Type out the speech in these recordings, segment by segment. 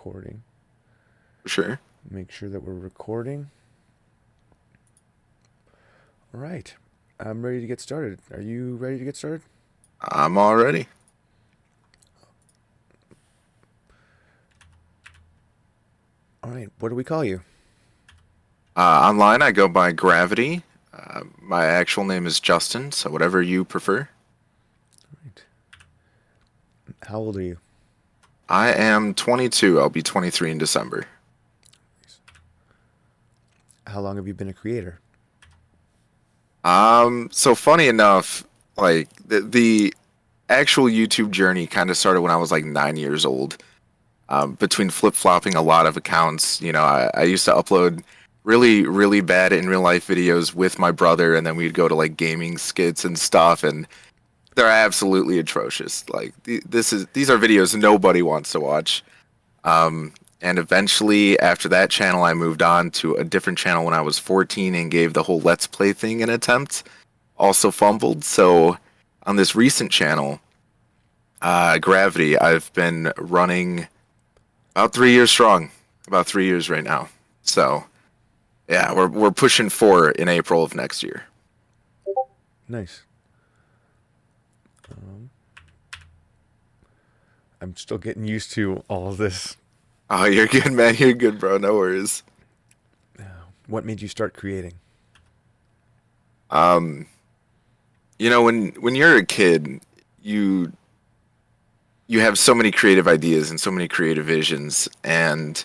recording. Sure. Make sure that we're recording. All right. I'm ready to get started. Are you ready to get started? I'm all ready. All right. What do we call you? Online, I go by Gravity. My actual name is Justin, so whatever you prefer. Right. How old are you? I am 22. I'll be 23 in December. How long have you been a creator? So funny enough, like the actual YouTube journey kind of started when I was like 9 years old. Between flip-flopping a lot of accounts, I used to upload really, really bad in real life videos with my brother, and then we'd go to like gaming skits and stuff, and they're absolutely atrocious. Like these are videos nobody wants to watch. Um, and eventually, after that channel, I moved on to a different channel when I was 14 and gave the whole Let's Play thing an attempt. Also fumbled. So on this recent channel, Gravity, I've been running about 3 years strong. About 3 years right now. So yeah, we're pushing 4 in April of next year. Nice. Um, I'm still getting used to all of this. Oh, you're good, man. You're good, bro. No worries. What made you start creating? Um, when you're a kid, you you have so many creative ideas and so many creative visions, and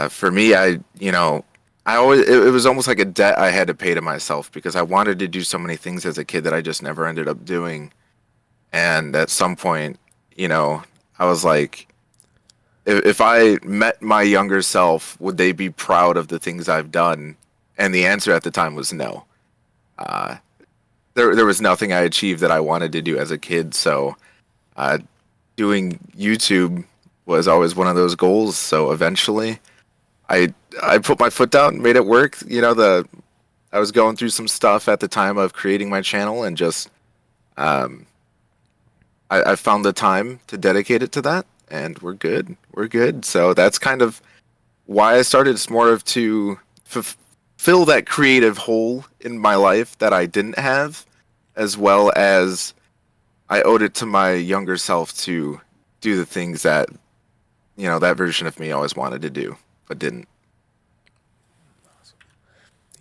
for me, I always it was almost like a debt I had to pay to myself because I wanted to do so many things as a kid that I just never ended up doing. And at some point, you know, I was like, if I met my younger self, would they be proud of the things I've done? And the answer at the time was no. Uh, there was nothing I achieved that I wanted to do as a kid, so uh, doing YouTube was always one of those goals. So eventually, I I put my foot down, made it work. I was going through some stuff at the time of creating my channel, and just um, I found the time to dedicate it to that, and we're good. We're good. So that's kind of why I started. It's more of to fill that creative hole in my life that I didn't have, as well as I owed it to my younger self to do the things that that version of me always wanted to do but didn't.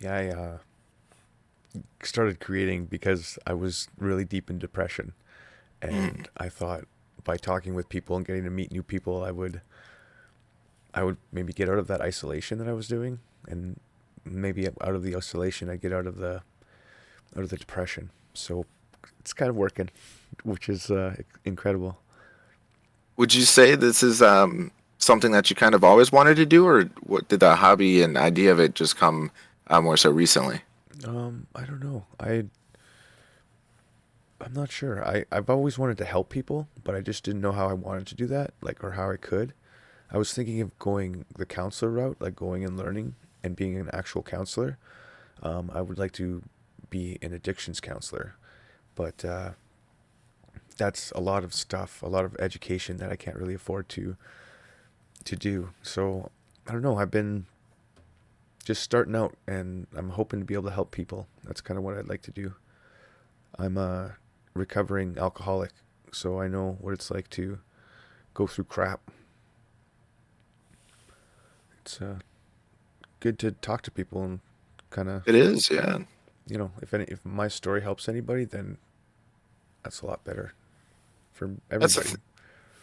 Yeah, I started creating because I was really deep in depression, Mm. and I thought by talking with people and getting to meet new people, I would maybe get out of that isolation that I was doing, and maybe out of the isolation, I get out of the depression. So it's kind of working, which is incredible. Would you say this is something that you kind of always wanted to do, or what did the hobby and idea of it just come more so recently? I don't know. I'm not sure. I've always wanted to help people, but I just didn't know how I wanted to do that, like, or how I could. I was thinking of going the counselor route, like going and learning and being an actual counselor. I would like to be an addictions counselor, but that's a lot of stuff, a lot of education that I can't really afford to do. So I don't know. I've been just starting out, and I'm hoping to be able to help people. That's kind of what I'd like to do. I'm a recovering alcoholic, so I know what it's like to go through crap. It's good to talk to people and kind of, It is, yeah. if my story helps anybody, then that's a lot better for That's everybody.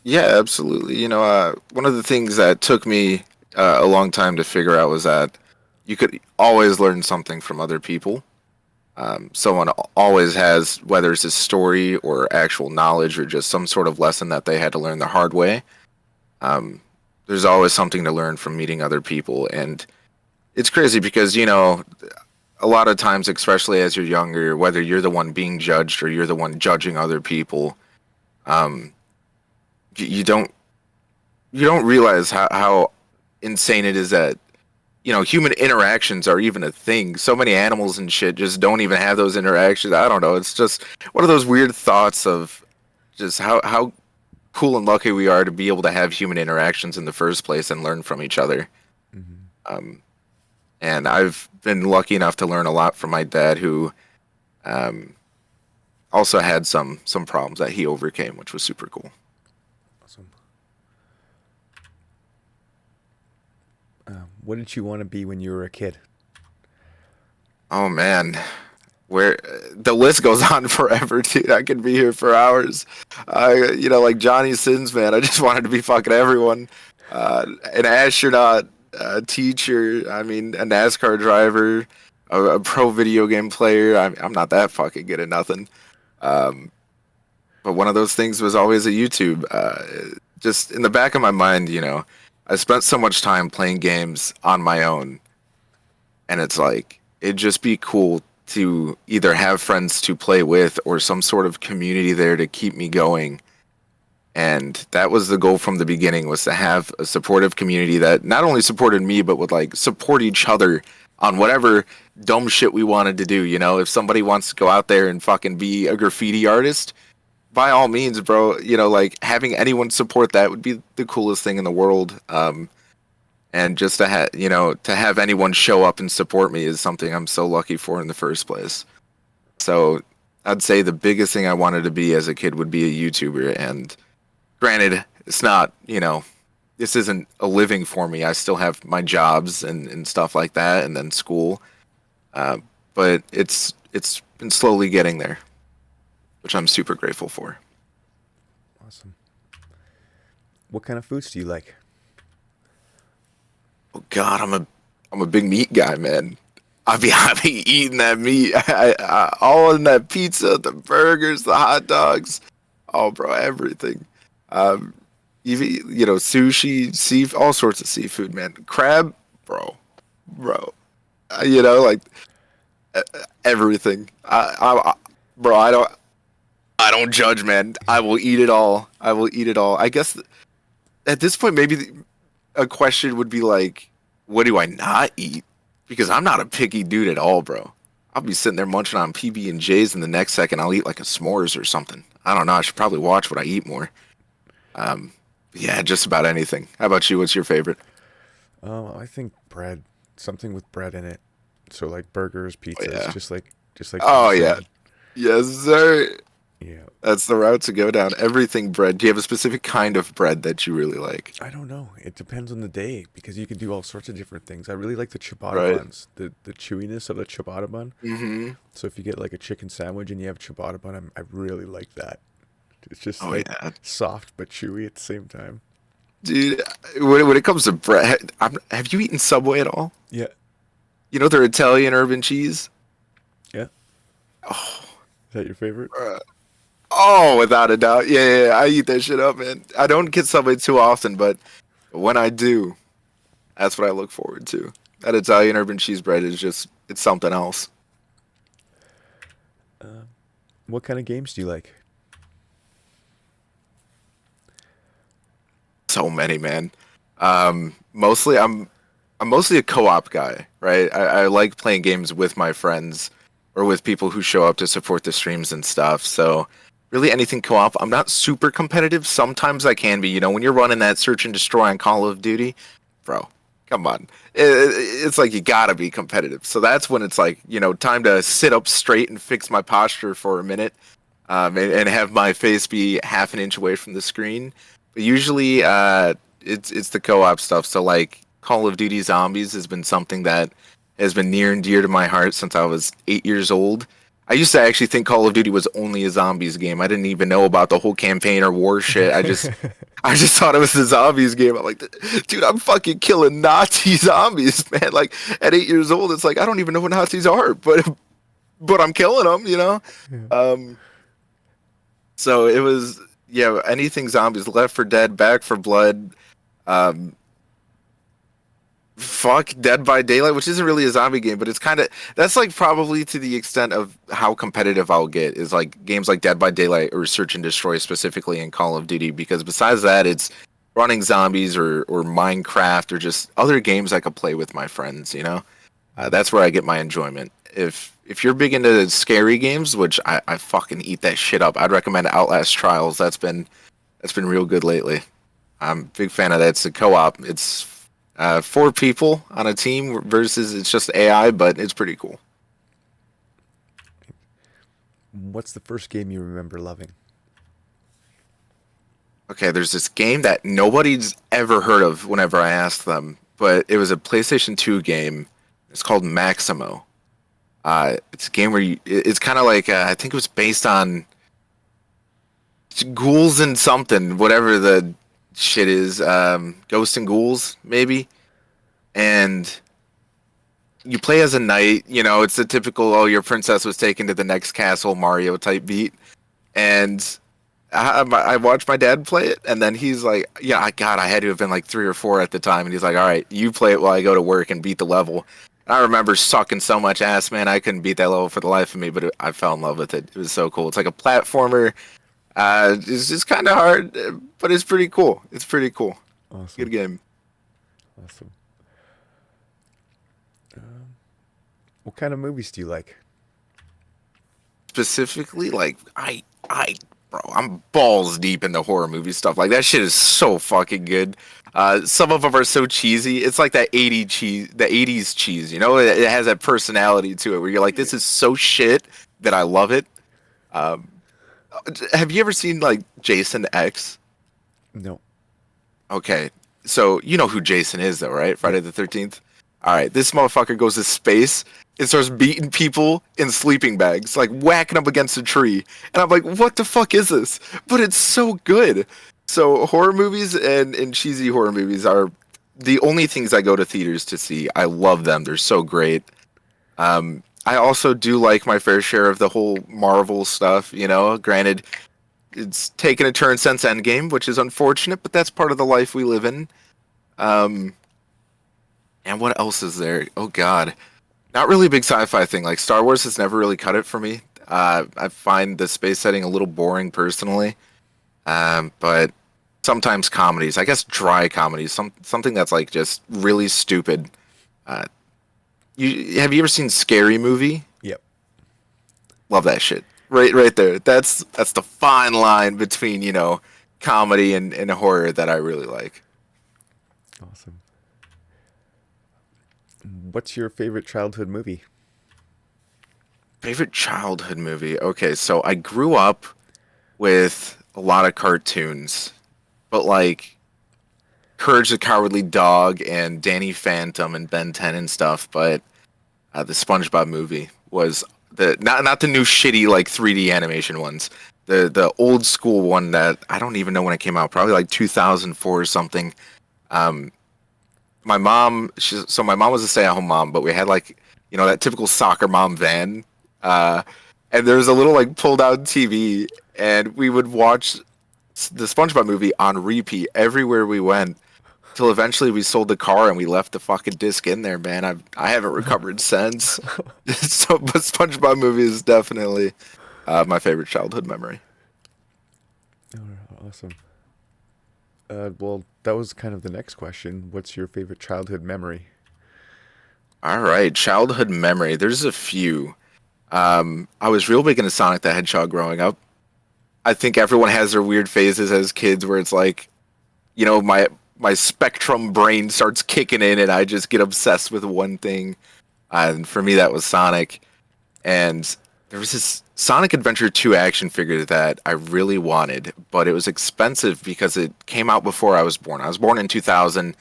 Yeah, absolutely. One of the things that took me a long time to figure out was that you could always learn something from other people. Someone always has, whether it's a story or actual knowledge or just some sort of lesson that they had to learn the hard way. Um, there's always something to learn from meeting other people, and it's crazy because a lot of times, especially as you're younger, whether you're the one being judged or you're the one judging other people, um, you don't realize how insane it is that human interactions are even a thing. So many animals and shit just don't even have those interactions. I don't know. It's just one of those weird thoughts of just how cool and lucky we are to be able to have human interactions in the first place and learn from each other. Hmm. Um, and I've been lucky enough to learn a lot from my dad, who um, also had some problems that he overcame, which was super cool. Awesome. What did you want to be when you were a kid? Oh man, where the list goes on forever, dude. I could be here for hours. Like Johnny Sins, man. I just wanted to be fucking everyone. An astronaut, a teacher. I mean, a NASCAR driver, a pro video game player. I'm not that fucking good at nothing. Um, but one of those things was always a YouTube. Just in the back of my mind, I spent so much time playing games on my own, and it's like it'd just be cool to either have friends to play with or some sort of community there to keep me going. And that was the goal from the beginning, was to have a supportive community that not only supported me but would like support each other on whatever dumb shit we wanted to do. If somebody wants to go out there and fucking be a graffiti artist, by all means, bro. Like having anyone support that would be the coolest thing in the world. And just to have anyone show up and support me is something I'm so lucky for in the first place. So I'd say the biggest thing I wanted to be as a kid would be a YouTuber. And granted, it's not, this isn't a living for me. I still have my jobs and stuff like that, and then school. But it's been slowly getting there, which I'm super grateful for. Awesome. What kind of foods do you like? Oh God, I'm a big meat guy, man. I be eating that meat, all in that pizza, the burgers, the hot dogs. Oh, bro, everything. Um, even sushi, all sorts of seafood, man. Crab, bro. Like everything. Bro, I don't judge, man. I will eat it all. I will eat it all. I guess at this point, maybe a question would be like, what do I not eat? Because I'm not a picky dude at all, bro. I'll be sitting there munching on PB and J's, and the next second I'll eat like a s'mores or something. I don't know. I should probably watch what I eat more. Yeah, just about anything. How about you? What's your favorite? I think bread, something with bread in it. So like burgers, Oh pizzas, yeah. just like you were Oh yeah. saying. Yes, sir. Yeah. That's the route to go down. Everything bread. Do you have a specific kind of bread that you really like? I don't know. It depends on the day because you can do all sorts of different things. I really like the ciabatta Right. buns, the chewiness of the ciabatta bun. Mm-hmm. So if you get like a chicken sandwich and you have ciabatta bun, I really like that. It's just Oh like yeah. soft but chewy at the same time. Dude, when it comes to bread, have you eaten Subway at all? Yeah. Their Italian urban cheese? Yeah. Oh, Is that your favorite? bruh. Oh, without a doubt. Yeah, I eat that shit up, man. I don't get Subway too often, but when I do, that's what I look forward to. That Italian urban cheese bread is it's something else. Uh, what kind of games do you like? So many, man. Mostly I'm mostly a co-op guy, right? I like playing games with my friends or with people who show up to support the streams and stuff. So really anything co-op. I'm not super competitive. Sometimes I can be. When you're running that search and destroy on Call of Duty, bro, come on. It's like you gotta be competitive. So that's when it's like, time to sit up straight and fix my posture for a minute, and have my face be half an inch away from the screen. But usually, it's the co-op stuff. So like Call of Duty Zombies has been something that has been near and dear to my heart since I was 8 years old. I used to actually think Call of Duty was only a zombies game. I didn't even know about the whole campaign or war shit. I just thought it was a zombies game. I'm like, dude, I'm fucking killing Nazi zombies, man. Like at 8 years old, it's like I don't even know what Nazis are, but I'm killing them. Yeah. Um, so it was, yeah, anything zombies, Left for Dead, Back for Blood, um, fuck Dead by Daylight, which isn't really a zombie game, but it's kind of, that's like probably to the extent of how competitive I'll get, is like games like Dead by Daylight or Search and Destroy specifically in Call of Duty, because besides that, it's running zombies or Minecraft or just other games I could play with my friends. That's where I get my enjoyment. If you're big into scary games, which I fucking eat that shit up, I'd recommend Outlast Trials. That's That's been real good lately. I'm a big fan of that. It's a co-op. It's 4 people on a team versus it's just AI, but it's pretty cool. What's the first game you remember loving? Okay, there's this game that nobody's ever heard of whenever I ask them, but it was a PlayStation 2 game. It's called Maximo. It's a game where it's kind of like I think it was based on ghouls and something, whatever the shit is, ghosts and ghouls maybe, and you play as a knight. You know, it's the typical oh your princess was taken to the next castle Mario type beat, and I watched my dad play it, and then he's like, "Yeah, God, I had to have been like 3 or 4 at the time." And he's like, "All right, you play it while I go to work and beat the level." And I remember sucking so much ass, man. I couldn't beat that level for the life of me, but I fell in love with it. It was so cool. It's like a platformer. It's just kind of hard, but it's pretty cool. It's pretty cool. Awesome. Good game. Awesome. What kind of movies do you like? Specifically, like bro, I'm balls deep into horror movie stuff. Like that shit is so fucking good. Some of them are so cheesy. It's like that 80 cheese, the 80s cheese. You know, it has that personality to it where you're like, this is so shit that I love it. Um, have you ever seen like Jason X? No. Okay, so you know who Jason is, though, right? Yeah. Friday the 13th. All right, this motherfucker goes to space and starts beating people in sleeping bags, like whacking them against a tree. And I'm like, what the fuck is this? But it's so good. So horror movies and cheesy horror movies are the only things I go to theaters to see. I love them. They're so great. I also do like my fair share of the whole Marvel stuff, you know. Granted, it's taken a turn since Endgame, which is unfortunate, but that's part of the life we live in. Um, and what else is there? Oh God, not really a big sci-fi thing. Like Star Wars has never really cut it for me. I find the space setting a little boring personally. But sometimes comedies, I guess dry comedies, something that's like just really stupid. Uh, have you ever seen Scary Movie? Yep. Love that shit. Right there. That's the fine line between comedy and horror that I really like. Awesome. What's your favorite childhood movie? Favorite childhood movie? Okay, so I grew up with a lot of cartoons, but like Courage the Cowardly Dog and Danny Phantom and Ben 10 and stuff. But the SpongeBob movie was the not the new shitty like 3D animation ones. The old school one that I don't even know when it came out. Probably like 2004 or something. Um, my mom, so my mom was a stay-at-home mom, but we had like that typical soccer mom van, uh, and there was a little like pulled-out TV, and we would watch the SpongeBob movie on repeat everywhere we went. Till eventually we sold the car and we left the fucking disc in there, man. I haven't recovered since. So, but SpongeBob movie is definitely my favorite childhood memory. Oh, awesome. Well, that was kind of the next question. What's your favorite childhood memory? All right, childhood memory. There's a few. I was real big into Sonic the Hedgehog growing up. I think everyone has their weird phases as kids where it's like, my spectrum brain starts kicking in and I just get obsessed with one thing. And for me, that was Sonic. And there was this Sonic Adventure 2 action figure that I really wanted, but it was expensive because it came out before I was born. I was born in 2000.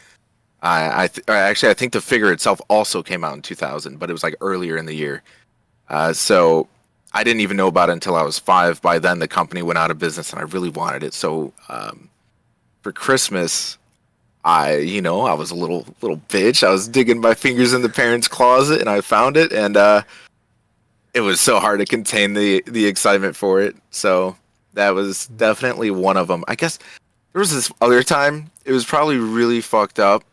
Actually, I think the figure itself also came out in 2000, but it was like earlier in the year. So I didn't even know about it until I was 5. By then, the company went out of business, and I really wanted it. So for Christmas, I was a little bitch. I was digging my fingers in the parents' closet, and I found it, and it was so hard to contain the excitement for it. So that was definitely one of them. I guess there was this other time. It was probably really fucked up.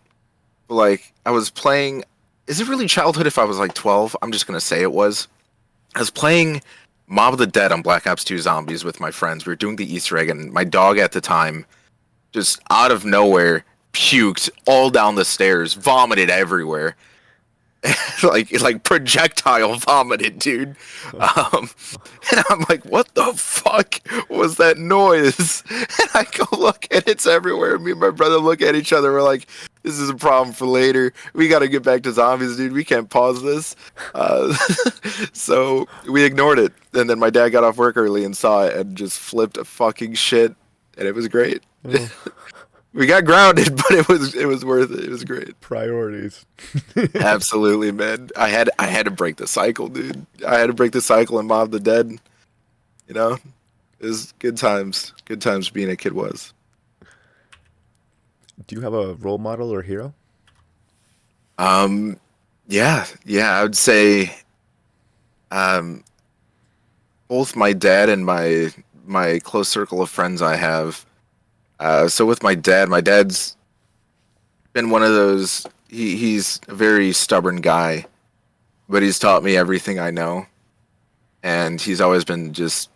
Like I was playing. Is it really childhood if I was like 12? I'm just gonna say it was. I was playing Mob of the Dead on Black Ops 2 Zombies with my friends. We were doing the Easter egg, and my dog at the time, just out of nowhere, puked all down the stairs, vomited everywhere. like projectile vomited, dude. Um, and I'm like, what the fuck was that noise? And I go look, and it's everywhere. Me and my brother look at each other. We're like, this is a problem for later. We got to get back to zombies, dude. We can't pause this. Uh, so we ignored it. And then my dad got off work early and saw it and just flipped a fucking shit. And it was great. Oh, We got grounded, but it was worth it. It was great. priorities. Absolutely, man. I had to break the cycle, dude. I had to break the cycle and Mob the Dead. You know, it was good times. Good times being a kid was. Do you have a role model or hero? Um, yeah. I would say, um, both my dad and my close circle of friends I have. So with my dad's been one of those. He's a very stubborn guy, but he's taught me everything I know, and he's always been just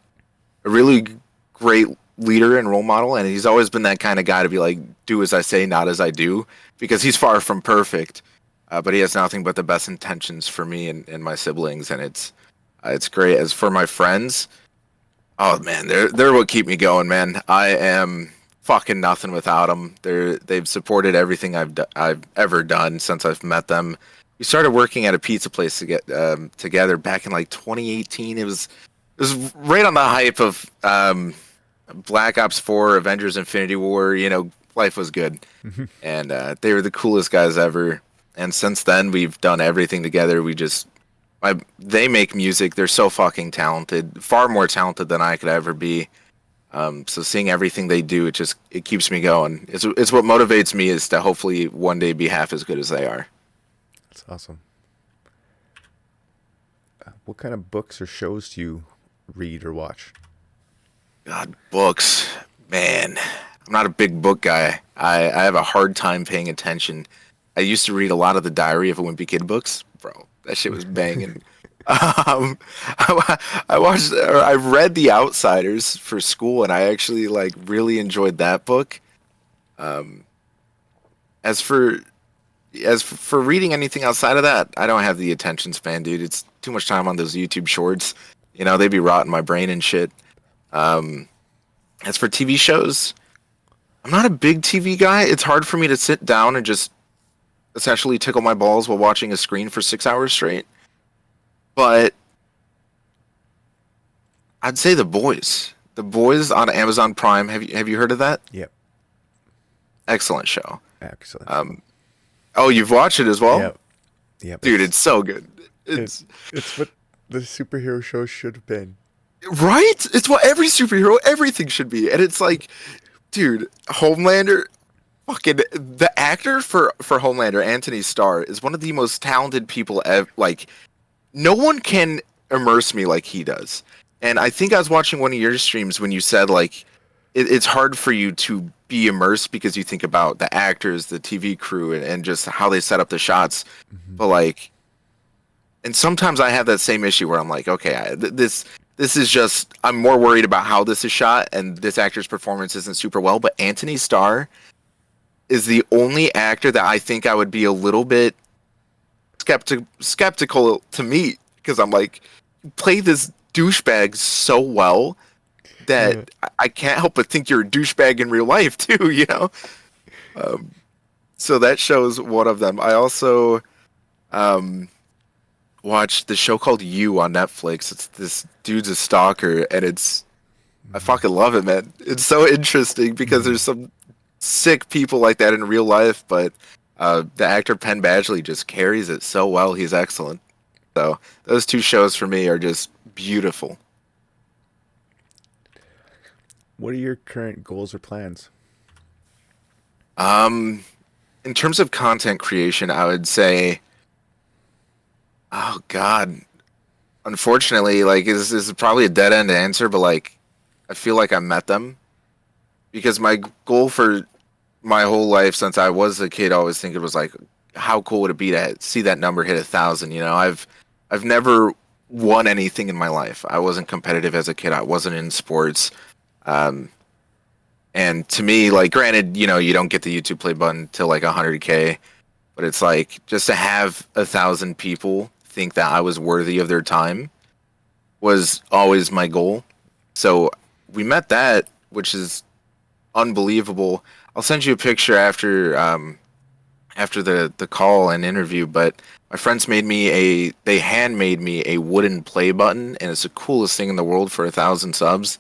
a really great leader and role model, and he's always been that kind of guy to be like, do as I say, not as I do, because he's far from perfect, but he has nothing but the best intentions for me and my siblings, and it's great. As for my friends, oh man, they're what keep me going, man. I am fucking nothing without them. They've supported everything I've ever done since I've met them. We started working at a pizza place to get together back in like 2018. It was right on the hype of Black Ops 4, Avengers: Infinity War. You know, life was good, and they were the coolest guys ever. And since then, we've done everything together. They make music. They're so fucking talented, far more talented than I could ever be. So seeing everything they do, it keeps me going. It's what motivates me is to hopefully one day be half as good as they are. That's awesome. What kind of books or shows do you read or watch? God, books, man. I'm not a big book guy. I have a hard time paying attention. I used to read a lot of the Diary of a Wimpy Kid books, bro. That shit was banging. I watched, or I read The Outsiders for school, and I actually like really enjoyed that book. Um, as for as for reading anything outside of that, I don't have the attention span, dude. It's too much time on those YouTube shorts. You know, they be rotting my brain and shit. Um, as for TV shows, I'm not a big TV guy. It's hard for me to sit down and just essentially tickle my balls while watching a screen for 6 hours straight. But I'd say The Boys. The Boys on Amazon Prime. Have you heard of that? Yep. Excellent show. Excellent. Oh, you've watched it as well? Yep. Yep. Dude, it's so good. It's what the superhero show should have been. Right? It's what every superhero, everything should be. And it's like, dude, Homelander, fucking the actor for Homelander, Anthony Starr, is one of the most talented people ever. Like, no one can immerse me like he does. And I think I was watching one of your streams when you said like it's hard for you to be immersed because you think about the actors, the TV crew, and just how they set up the shots. Mm-hmm. But like, and sometimes I have that same issue where I'm like, okay, this is just, I'm more worried about how this is shot, and this actor's performance isn't super well. But Anthony Starr is the only actor that I think I would be a little bit skeptical to meet, because I'm like, you play this douchebag so well that I can't help but think you're a douchebag in real life too, you know? So that show's one of them. I also watched the show called You on Netflix. It's this dude's a stalker, and I fucking love it, man. It's so interesting because there's some sick people like that in real life, but the actor Penn Badgley just carries it so well. He's excellent. So those two shows for me are just beautiful. What are your current goals or plans? In terms of content creation, I would say, oh God, unfortunately, like this is probably a dead end answer, but like I feel like I met them, because my goal for my whole life since I was a kid, I always think it was like, how cool would it be to see that number hit 1,000? You know, I've never won anything in my life. I wasn't competitive as a kid. I wasn't in sports. And to me, like, granted, you know, you don't get the YouTube play button till like 100K, but it's like just to have 1,000 people think that I was worthy of their time was always my goal. So we met that, which is unbelievable. I'll send you a picture after the call and interview, but my friends made me they handmade me a wooden play button, and it's the coolest thing in the world for 1,000 subs.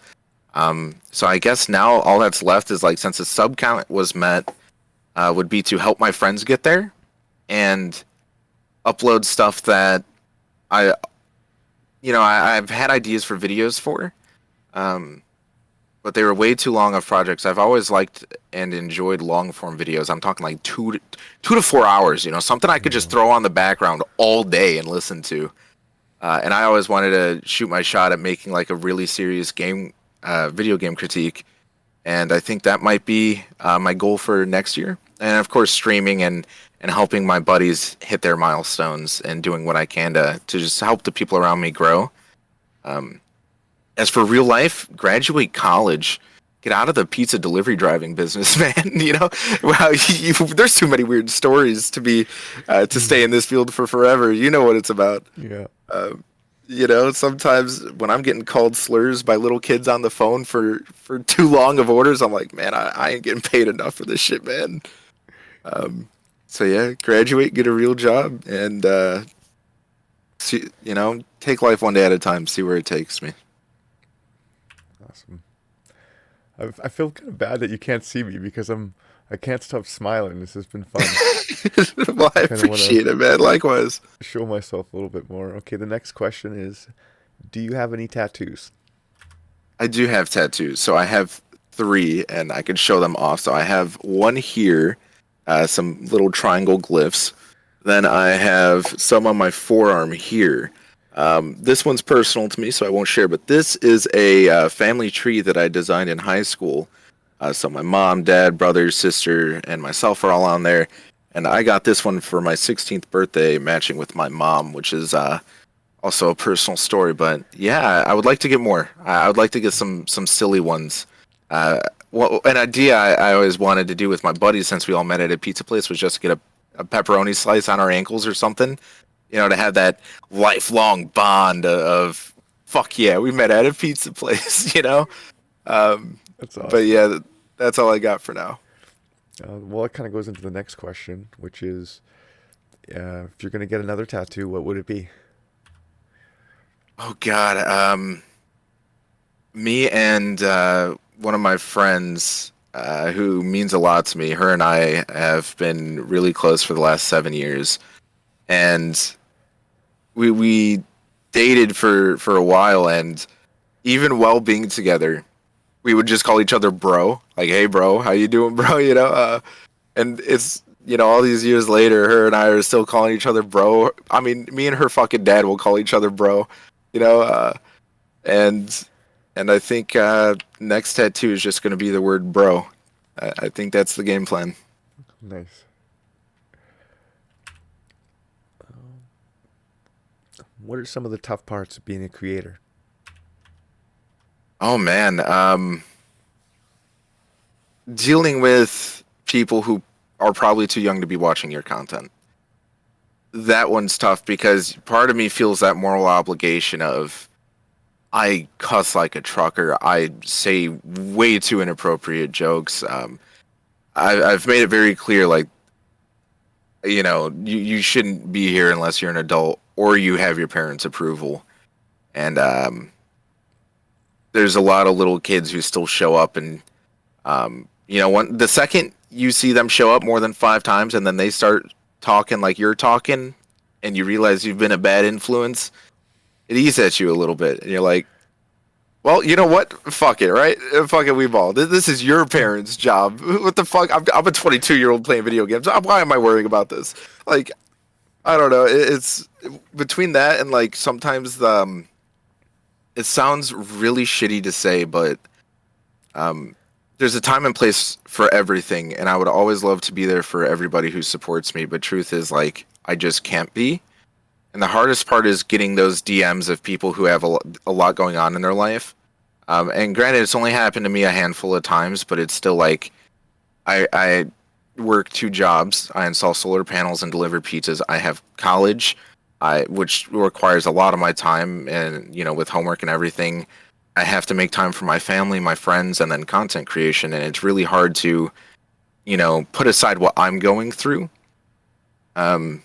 So I guess now all that's left is like, since the sub count was met, would be to help my friends get there and upload stuff that I, I've had ideas for videos for, but they were way too long of projects. I've always liked and enjoyed long form videos. I'm talking like 2 to 4 hours, something I could just throw on the background all day and listen to. And I always wanted to shoot my shot at making like a really serious video game critique. And I think that might be my goal for next year. And of course, streaming and helping my buddies hit their milestones and doing what I can to just help the people around me grow. As for real life, graduate college, get out of the pizza delivery driving business, man. Wow, there's too many weird stories to stay in this field for forever. You know what it's about. Yeah. Sometimes when I'm getting called slurs by little kids on the phone for too long of orders, I'm like, man, I ain't getting paid enough for this shit, man. So yeah, graduate, get a real job, and take life one day at a time. See where it takes me. Awesome. I feel kind of bad that you can't see me because I can't stop smiling. This has been fun. Well, I appreciate it, man. Likewise. Show myself a little bit more. Okay, the next question is, do you have any tattoos? I do have tattoos. So I have 3, and I can show them off. So I have one here, some little triangle glyphs. Then I have some on my forearm here. This one's personal to me, so I won't share, but this is a family tree that I designed in high school. So my mom, dad, brother, sister, and myself are all on there. And I got this one for my 16th birthday, matching with my mom, which is also a personal story. But yeah, I would like to get more. I would like to get some silly ones. An idea I always wanted to do with my buddies, since we all met at a pizza place, was just to get a pepperoni slice on our ankles or something. To have that lifelong bond of fuck yeah, we met at a pizza place. That's awesome. But yeah, that's all I got for now. Well, it kind of goes into the next question, which is, if you're going to get another tattoo, what would it be? Oh God, me and one of my friends who means a lot to me. Her and I have been really close for the last 7 years, and we dated for a while, and even while being together, we would just call each other bro. Like, hey bro, how you doing, bro? And it's, all these years later, her and I are still calling each other bro. I mean, me and her fucking dad will call each other bro, and I think next tattoo is just going to be the word bro. I think that's the game plan. Nice. What are some of the tough parts of being a creator? Oh man, dealing with people who are probably too young to be watching your content. That one's tough because part of me feels that moral obligation of, I cuss like a trucker, I say way too inappropriate jokes. I've made it very clear, like, you shouldn't be here unless you're an adult or you have your parents' approval. And there's a lot of little kids who still show up, and the second you see them show up more than 5 times and then they start talking like you're talking and you realize you've been a bad influence, it eats at you a little bit, and you're like, well, you know what? Fuck it, right? Fuck it, we ball. This is your parents' job. What the fuck? I'm a 22-year-old playing video games. Why am I worrying about this? Like, I don't know. It's between that and like sometimes it sounds really shitty to say, but there's a time and place for everything, and I would always love to be there for everybody who supports me. But truth is, like, I just can't be. And the hardest part is getting those DMs of people who have a lot going on in their life. And granted, it's only happened to me a handful of times, but it's still like, I work 2 jobs. I install solar panels and deliver pizzas. I have college, which requires a lot of my time, and with homework and everything, I have to make time for my family, my friends, and then content creation. And it's really hard to, put aside what I'm going through, um,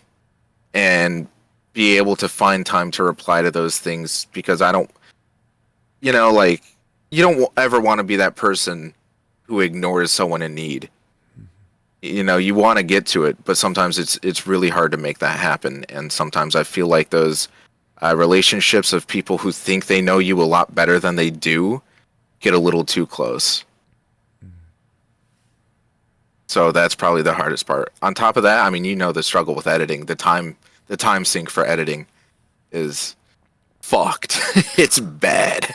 and be able to find time to reply to those things, because I don't, like, you don't ever want to be that person who ignores someone in need. You want to get to it, but sometimes it's really hard to make that happen. And sometimes I feel like those relationships of people who think they know you a lot better than they do get a little too close. So that's probably the hardest part. On top of that, I mean, the struggle with editing, the time sink for editing is fucked. It's bad.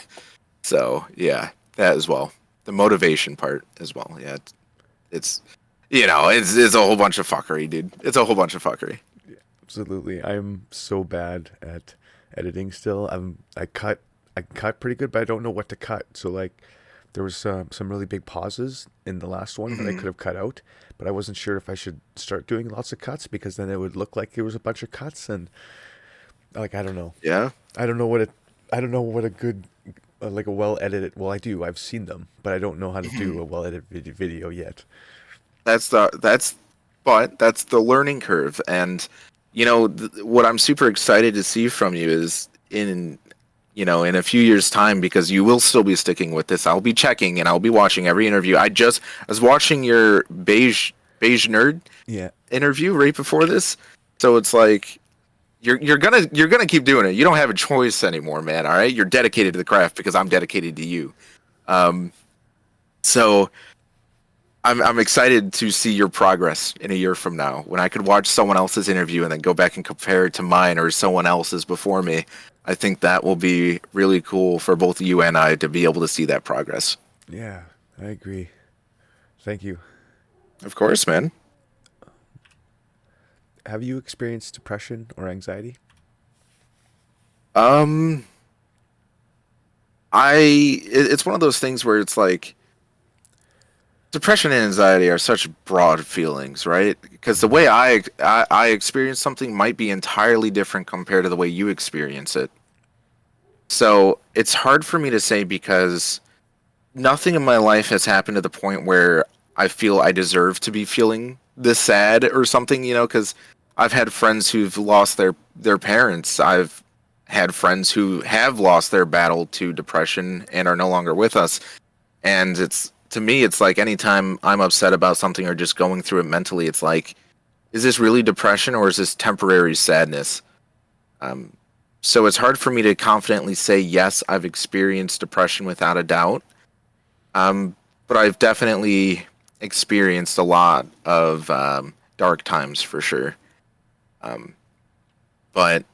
So yeah, that as well. The motivation part as well. Yeah, it's it's a whole bunch of fuckery, dude. It's a whole bunch of fuckery. Yeah, absolutely. I'm so bad at editing still. I cut pretty good, but I don't know what to cut. So like, there was some really big pauses in the last one that I could have cut out, but I wasn't sure if I should start doing lots of cuts, because then it would look like there was a bunch of cuts, and like, I don't know. Yeah. I don't know what a good like a well edited. Well, I do. I've seen them, but I don't know how to do a well edited video yet. That's the learning curve. And what I'm super excited to see from you is in a few years time, because you will still be sticking with this. I'll be checking and I'll be watching every interview. I was watching your beige nerd interview right before this. So it's like, you're gonna keep doing it. You don't have a choice anymore, man. All right, you're dedicated to the craft because I'm dedicated to you. So I'm excited to see your progress in a year from now, when I could watch someone else's interview and then go back and compare it to mine or someone else's before me. I think that will be really cool for both you and I to be able to see that progress. Yeah, I agree. Thank you. Of course, man. Have you experienced depression or anxiety? Um, it's one of those things where it's like, depression and anxiety are such broad feelings, right? Because the way I experience something might be entirely different compared to the way you experience it. So it's hard for me to say, because nothing in my life has happened to the point where I feel I deserve to be feeling this sad or something, because I've had friends who've lost their parents. I've had friends who have lost their battle to depression and are no longer with us. And to me, it's like, anytime I'm upset about something or just going through it mentally, it's like, is this really depression or is this temporary sadness? So it's hard for me to confidently say, yes, I've experienced depression without a doubt. But I've definitely experienced a lot of dark times for sure. But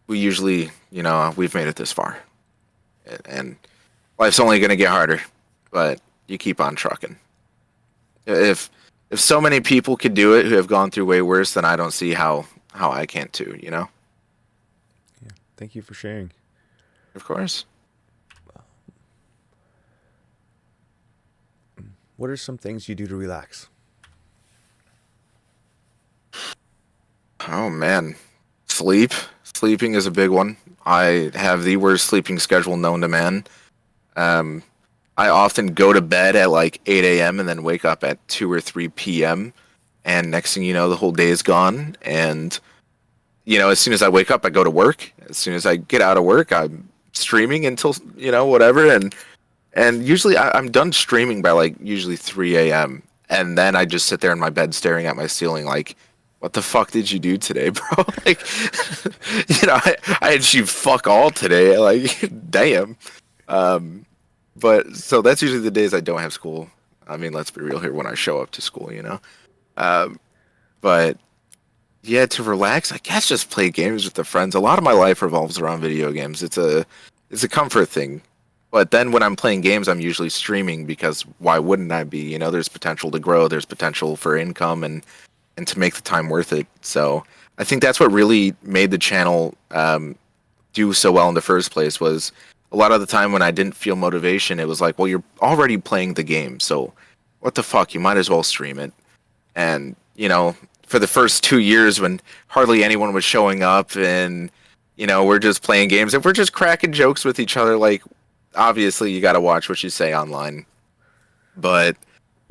we usually, we've made it this far. And life's only going to get harder, but you keep on trucking. If so many people could do it who have gone through way worse, then I don't see how I can't too, Yeah. Thank you for sharing. Of course. What are some things you do to relax? Oh man. Sleep. Sleeping is a big one. I have the worst sleeping schedule known to man. I often go to bed at like 8 a.m. and then wake up at 2 or 3 p.m. And next thing you know, the whole day is gone. And, as soon as I wake up, I go to work. As soon as I get out of work, I'm streaming until, whatever. And usually I'm done streaming by like usually 3 a.m. And then I just sit there in my bed staring at my ceiling like, what the fuck did you do today, bro? Like, I achieved fuck all today. Like, damn. But so that's usually the days I don't have school. I mean, let's be real here, when I show up to school, But yeah, to relax, I guess just play games with the friends. A lot of my life revolves around video games. It's a comfort thing. But then when I'm playing games, I'm usually streaming, because why wouldn't I be? There's potential to grow, there's potential for income, and to make the time worth it. So I think that's what really made the channel do so well in the first place. Was a lot of the time when I didn't feel motivation, it was like, well, you're already playing the game, so what the fuck? You might as well stream it. And, for the first 2 years when hardly anyone was showing up and, we're just playing games and we're just cracking jokes with each other, like, obviously you got to watch what you say online. But,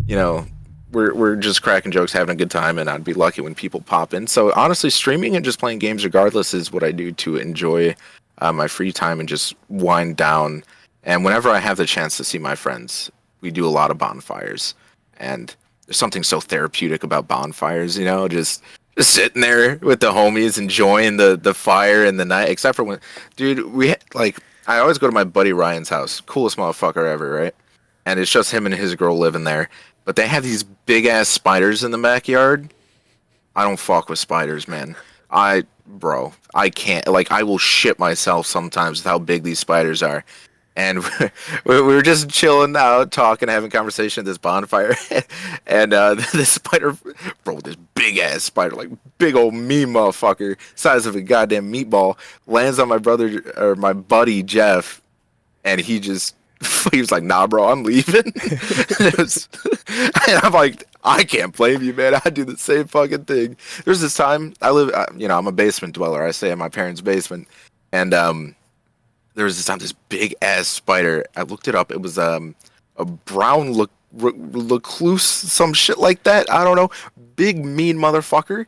you know, we're just cracking jokes, having a good time, and I'd be lucky when people pop in. So honestly, streaming and just playing games regardless is what I do to enjoy my free time and just wind down. And whenever I have the chance to see my friends, we do a lot of bonfires. And there's something so therapeutic about bonfires, just sitting there with the homies, enjoying the fire and the night. Except for when, dude, I always go to my buddy Ryan's house, coolest motherfucker ever, right? And it's just him and his girl living there. But they have these big ass spiders in the backyard. I don't fuck with spiders, man. Bro, I can't. Like, I will shit myself sometimes with how big these spiders are. And we were just chilling out, talking, having conversation at this bonfire. And this spider, bro, this big ass spider, like big old me motherfucker, size of a goddamn meatball, lands on my brother or my buddy Jeff, and he was like, "Nah, bro, I'm leaving." And I'm like, I can't blame you, man. I do the same fucking thing. There's this time I'm a basement dweller. I stay in my parents' basement, and there was this time this big ass spider. I looked it up. It was a brown recluse, some shit like that. I don't know. Big mean motherfucker.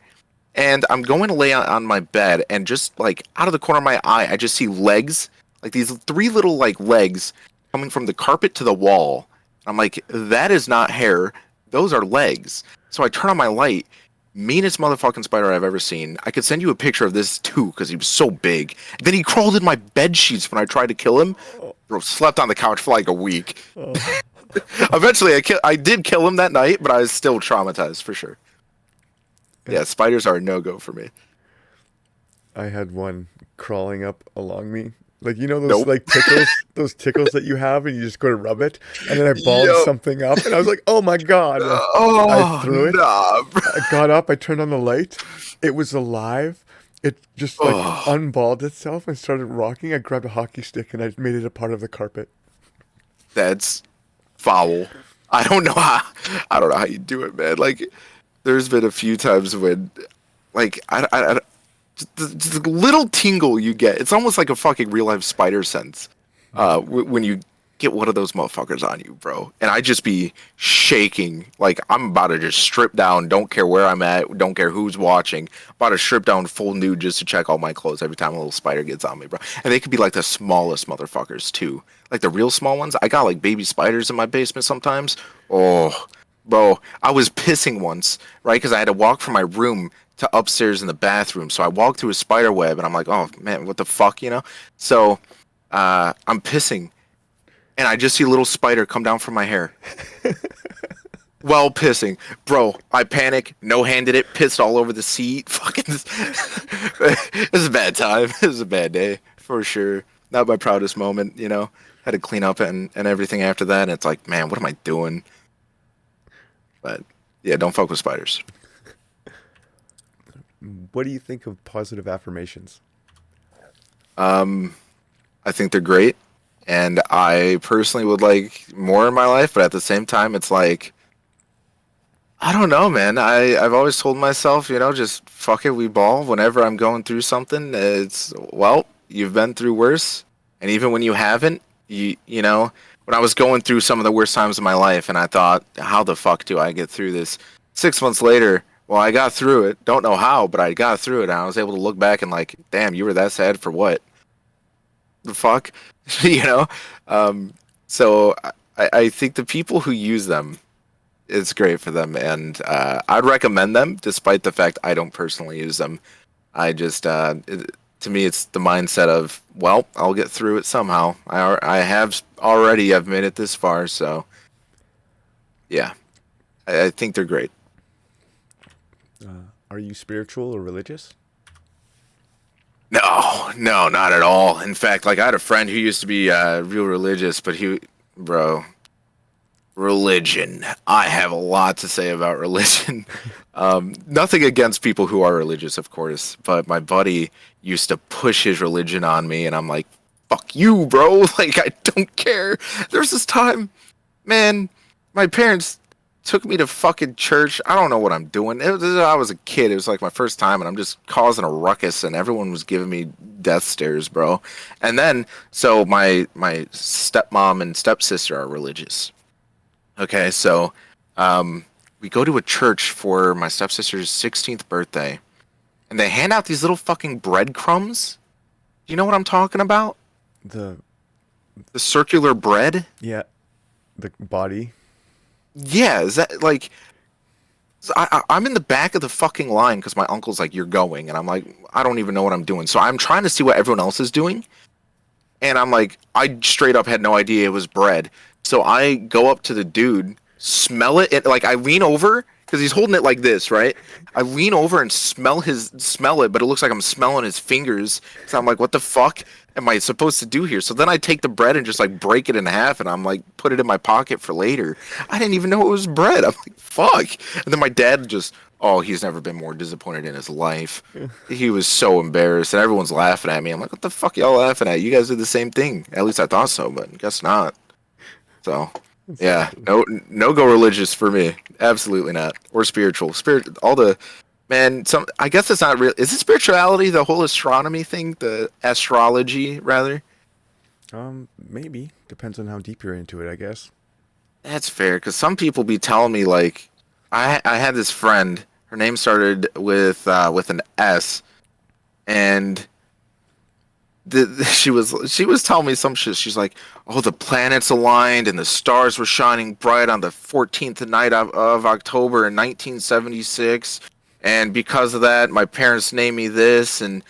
And I'm going to lay on my bed, and just like out of the corner of my eye, I just see legs, like these 3 little like legs coming from the carpet to the wall. I'm like, that is not hair. Those are legs. So I turn on my light. Meanest motherfucking spider I've ever seen. I could send you a picture of this too, because he was so big. Then he crawled in my bed sheets when I tried to kill him. Bro, slept on the couch for like a week. Oh. Eventually, I did kill him that night, but I was still traumatized for sure. Yeah, spiders are a no-go for me. I had one crawling up along me. Like, those like tickles, those tickles that you have and you just go to rub it, and then I balled something up and I was like, oh my god. I threw it. Nah, I got up, I turned on the light. It was alive. It just like unballed itself and started rocking. I grabbed a hockey stick and I made it a part of the carpet. That's foul. I don't know how you do it, man. Like, there's been a few times when, like, I just the little tingle you get. It's almost like a fucking real life spider sense when you get one of those motherfuckers on you, bro. And I just be shaking like I'm about to just strip down. Don't care where I'm at. Don't care who's watching. About to strip down full nude just to check all my clothes every time a little spider gets on me, bro. And they could be like the smallest motherfuckers too. Like the real small ones. I got like baby spiders in my basement sometimes. Oh, bro. I was pissing once, right? Because I had to walk from my room to upstairs in the bathroom. So I walked through a spider web and I'm like, oh man, what the fuck, So I'm pissing and I just see a little spider come down from my hair. While pissing. Bro, I panic, no-handed it, pissed all over the seat. Fucking it was a bad time. It was a bad day, for sure. Not my proudest moment, Had to clean up and everything after that. And it's like, man, what am I doing? But yeah, don't fuck with spiders. What do you think of positive affirmations? I think they're great, and I personally would like more in my life, but at the same time, it's like, I don't know, man. I've always told myself, just fuck it, we ball. Whenever I'm going through something, it's, well, you've been through worse, and even when you haven't, when I was going through some of the worst times of my life, and I thought, how the fuck do I get through this? 6 months later, well, I got through it. Don't know how, but I got through it. And I was able to look back and like, damn, you were that sad for what? The fuck? So I think the people who use them, it's great for them. And I'd recommend them, despite the fact I don't personally use them. I just, to me, it's the mindset of, well, I'll get through it somehow. I've made it this far. So, yeah, I think they're great. Are you spiritual or religious? No, not at all. In fact, like I had a friend who used to be real religious, but religion. I have a lot to say about religion. Nothing against people who are religious, of course, but my buddy used to push his religion on me, and I'm like, fuck you, bro. Like, I don't care. There's this time, man, my parents took me to fucking church. I don't know what I'm doing. I was a kid. It was like my first time, and I'm just causing a ruckus, and everyone was giving me death stares, bro. And then, so my stepmom and stepsister are religious. Okay, so um, we go to a church for my stepsister's 16th birthday, and they hand out these little fucking breadcrumbs. Do you know what I'm talking about? The The circular bread? yeah, the body. Yeah, is that like so I'm in the back of the fucking line because my uncle's like, "You're going," and I'm like, "I don't even know what I'm doing." So I'm trying to see what everyone else is doing, and I'm like, I straight up had no idea it was bread. So I go up to the dude, smell it, and like I lean over because he's holding it like this, right? I lean over and smell it, but it looks like I'm smelling his fingers. So I'm like, what the fuck am I supposed to do here? So then I take the bread and just like break it in half, and I'm like, put it in my pocket for later. I didn't even know it was bread. I'm like, fuck. And then my dad just, oh, he's never been more disappointed in his life. He was so embarrassed, and everyone's laughing at me. I'm like, what the fuck y'all laughing at? You guys did the same thing. At least I thought so, but guess not. So, That's so yeah, funny. no go religious for me. Absolutely not. Or spiritual. Spirit, all the man. Some I guess it's not real. Is it spirituality? The whole astronomy thing, the astrology rather. Maybe depends on how deep you're into it, I guess. That's fair because some people be telling me like, I had this friend. Her name started with an S, and she was telling me some shit. She's like, "Oh, the planets aligned and the stars were shining bright on the 14th night of October in 1976, and because of that, my parents named me this, and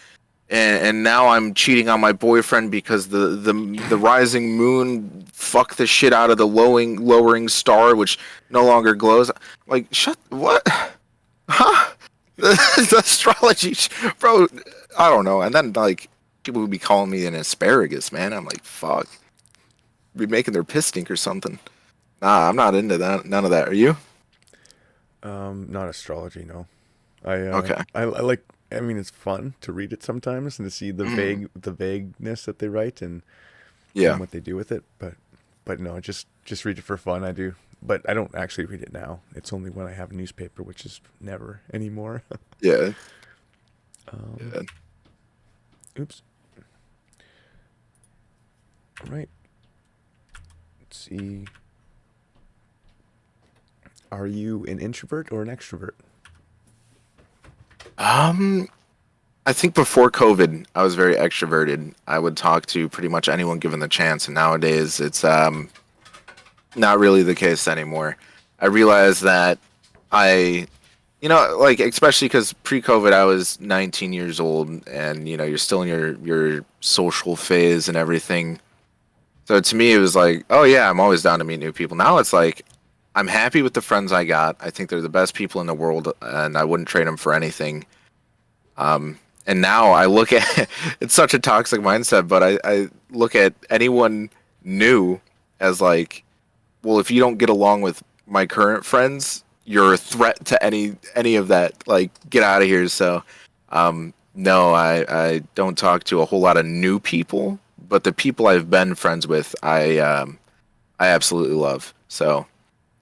now I'm cheating on my boyfriend because the rising moon fucked the shit out of the lowering star, which no longer glows." Like, shut what? Huh? The astrology, bro. I don't know. And then like people would be calling me an asparagus, man. I'm like, fuck, be making their piss stink or something. Nah, I'm not into that. None of that. Are you? Not astrology, no. Okay. I like. I mean, it's fun to read it sometimes and to see Mm, the vagueness that they write and yeah. what they do with it. But no, just read it for fun. I do, but I don't actually read it now. It's only when I have a newspaper, which is never anymore. Yeah. um, Yeah. oops. All right. Let's see. Are you an introvert or an extrovert? Um, I think before COVID, I was very extroverted. I would talk to pretty much anyone given the chance, and nowadays it's not really the case anymore. I realize that I like especially because pre-COVID I was 19 years old, and you're still in your social phase and everything. So to me, it was like, oh yeah, I'm always down to meet new people. Now it's like I'm happy with the friends I got. I think they're the best people in the world, and I wouldn't trade them for anything. And now I look at it's such a toxic mindset, but I look at anyone new as like, well, if you don't get along with my current friends, you're a threat to any of that. Like, get out of here. So, no, I don't talk to a whole lot of new people, but the people I've been friends with, I absolutely love. So,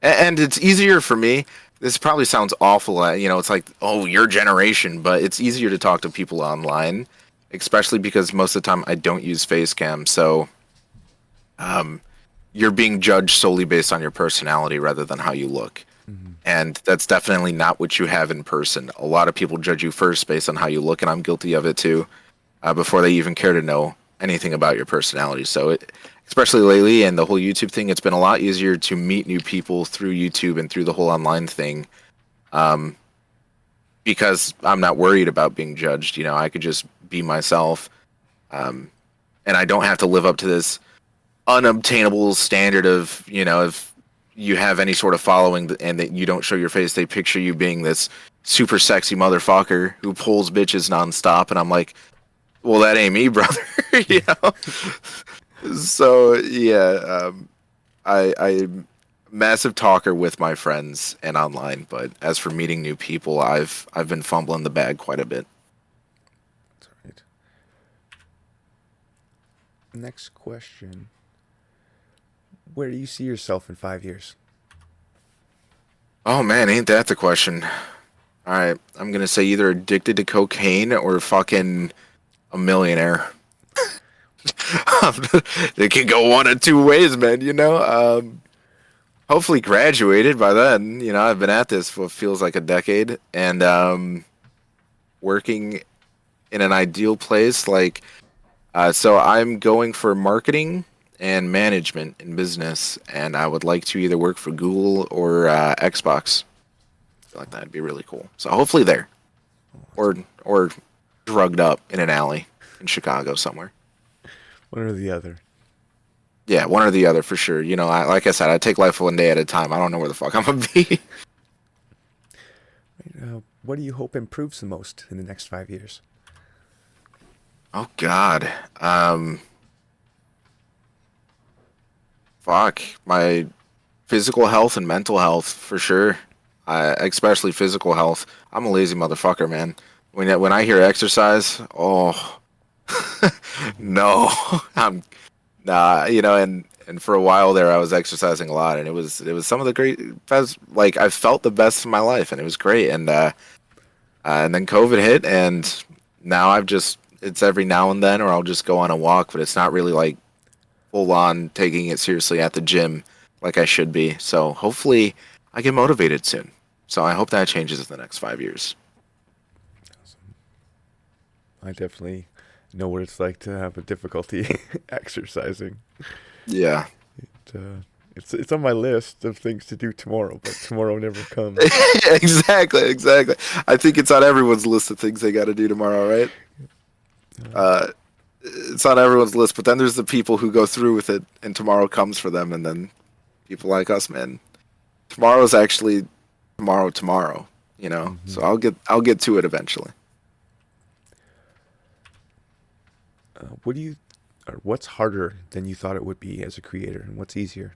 and it's easier for me. This probably sounds awful. It's like, oh, your generation, but it's easier to talk to people online, especially because most of the time I don't use Facecam. So, um, you're being judged solely based on your personality rather than how you look. Hmm. And that's definitely not what you have in person. A lot of people judge you first based on how you look, and I'm guilty of it too, before they even care to know anything about your personality. So, especially lately, and the whole YouTube thing, it's been a lot easier to meet new people through YouTube and through the whole online thing, um, because I'm not worried about being judged. I could just be myself, um, and I don't have to live up to this unobtainable standard of if you have any sort of following and that you don't show your face, they picture you being this super sexy motherfucker who pulls bitches nonstop, and I'm like, well, that ain't me, brother. you know. So yeah, I'm a massive talker with my friends and online, but as for meeting new people, I've been fumbling the bag quite a bit. That's all right. Next question. Where do you see yourself in 5 years? Oh man, ain't that the question? All right, I'm gonna say either addicted to cocaine or fucking a millionaire. It can go one of two ways, man. Hopefully graduated by then. I've been at this for what feels like a decade, and working in an ideal place. So I'm going for marketing and management in business, and I would like to either work for Google or Xbox. I feel like that'd be really cool. So hopefully there, or drugged up in an alley in Chicago somewhere. One or the other. Yeah, one or the other for sure. Like I said, I take life one day at a time. I don't know where the fuck I'm gonna be. What do you hope improves the most in the next 5 years? Oh God. Fuck my physical health and mental health for sure. Especially physical health. I'm a lazy motherfucker, man. When I hear exercise, oh no, I'm nah. And for a while there, I was exercising a lot, and it was some of the great best. Like I felt the best of my life, and it was great. And then COVID hit, and now it's every now and then, or I'll just go on a walk, but it's not really like full on taking it seriously at the gym like I should be. So hopefully I get motivated soon. So I hope that changes in the next 5 years. I definitely know what it's like to have a difficulty exercising. Yeah. It, it's on my list of things to do tomorrow, but tomorrow never comes. Exactly. I think it's on everyone's list of things they got to do tomorrow, right? Uh, it's on everyone's list, but then there's the people who go through with it, and tomorrow comes for them, and then people like us, man. Tomorrow's actually tomorrow. Hmm. So I'll get to it eventually. What do you, or what's harder than you thought it would be as a creator, and what's easier?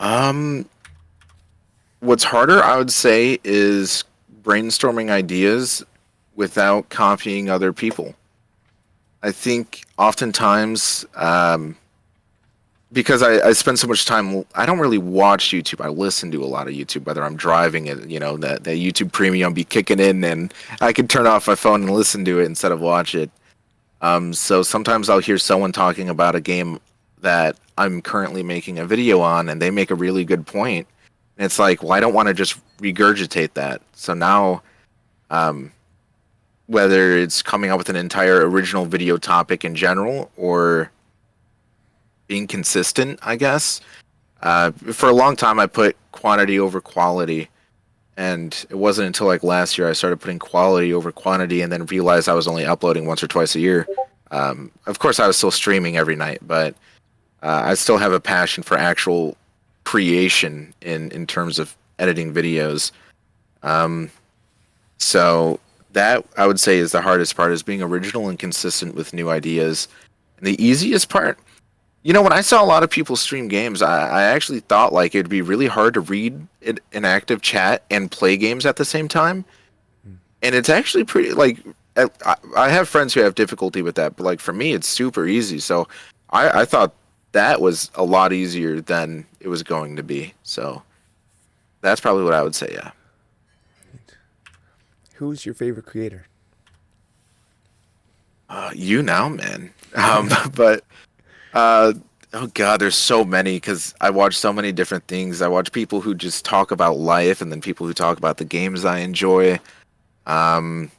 Um, what's harder, I would say, is brainstorming ideas without copying other people. I think oftentimes, because I spend so much time, I don't really watch YouTube. I listen to a lot of YouTube, whether I'm driving it, that YouTube Premium be kicking in, and I can turn off my phone and listen to it instead of watch it. So sometimes I'll hear someone talking about a game that I'm currently making a video on, and they make a really good point. And it's like, well, I don't want to just regurgitate that. So now, um, whether it's coming up with an entire original video topic in general or being consistent, I guess. For a long time, I put quantity over quality, and it wasn't until like last year I started putting quality over quantity, and then realized I was only uploading once or twice a year. Of course, I was still streaming every night, but I still have a passion for actual creation in terms of editing videos. Um, so that I would say is the hardest part is being original and consistent with new ideas. And the easiest part, when I saw a lot of people stream games, I actually thought like it'd be really hard to read an active chat and play games at the same time. And it's actually pretty like I have friends who have difficulty with that, but like for me, it's super easy. So I thought that was a lot easier than it was going to be. So that's probably what I would say. Yeah, Who's your favorite creator? you now, man. But uh, oh god, there's so many because I watch so many different things. I watch people who just talk about life, and then people who talk about the games I enjoy. Um,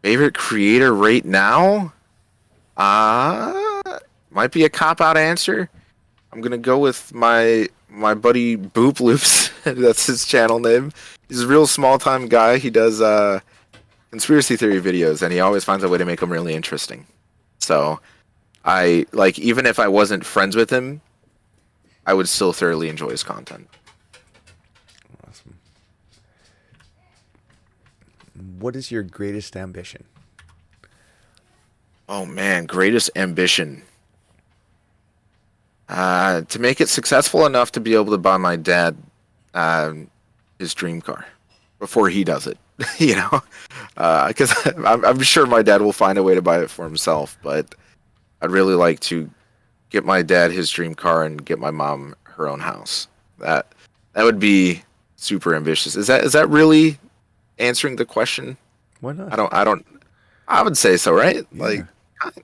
Favorite creator right now? Might be a cop out answer. I'm gonna go with my buddy Boop Loops. That's his channel name. He's a real small time guy. He does conspiracy theory videos, and he always finds a way to make them really interesting. So I like even if I wasn't friends with him, I would still thoroughly enjoy his content. Awesome. What is your greatest ambition? Oh man, greatest ambition. To make it successful enough to be able to buy my dad his dream car before he does it. you know, because I'm sure my dad will find a way to buy it for himself. But I'd really like to get my dad his dream car and get my mom her own house. That That would be super ambitious. Is that really answering the question? Why not? I don't. I would say so, right? Yeah. Like,